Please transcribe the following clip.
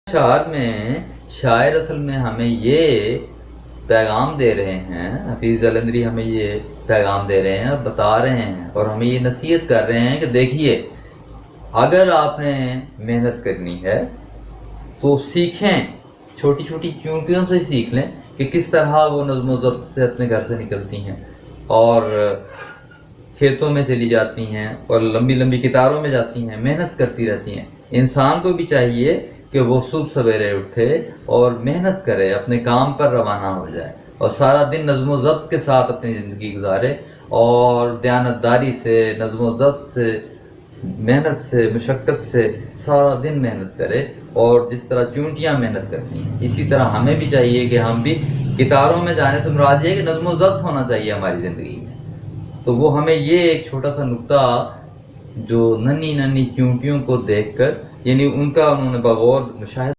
اشعار میں شاعر اصل میں ہمیں یہ پیغام دے رہے ہیں، حفیظ جلندری ہمیں یہ پیغام دے رہے ہیں، بتا رہے ہیں اور ہمیں یہ نصیحت کر رہے ہیں کہ دیکھیے اگر آپ نے محنت کرنی ہے تو سیکھیں، چھوٹی چھوٹی چونٹیوں سے سیکھ لیں کہ کس طرح وہ نظم و ضبط سے اپنے گھر سے نکلتی ہیں اور کھیتوں میں چلی جاتی ہیں اور لمبی لمبی کتاروں میں جاتی ہیں، محنت کرتی رہتی ہیں۔ انسان کو بھی چاہیے کہ وہ صبح سویرے اٹھے اور محنت کرے، اپنے کام پر روانہ ہو جائے اور سارا دن نظم و ضبط کے ساتھ اپنی زندگی گزارے اور دیانتداری سے، نظم و ضبط سے، محنت سے، مشقت سے سارا دن محنت کرے، اور جس طرح چونٹیاں محنت کرتی ہیں اسی طرح ہمیں بھی چاہیے کہ ہم بھی کتاروں میں جانے سے مراد یہ ہے کہ نظم و ضبط ہونا چاہیے ہماری زندگی میں۔ تو وہ ہمیں یہ ایک چھوٹا سا نقطہ جو ننھی ننھی چونٹیوں کو دیکھ کر، یعنی ان کا انہوں نے بغور مشاہدہ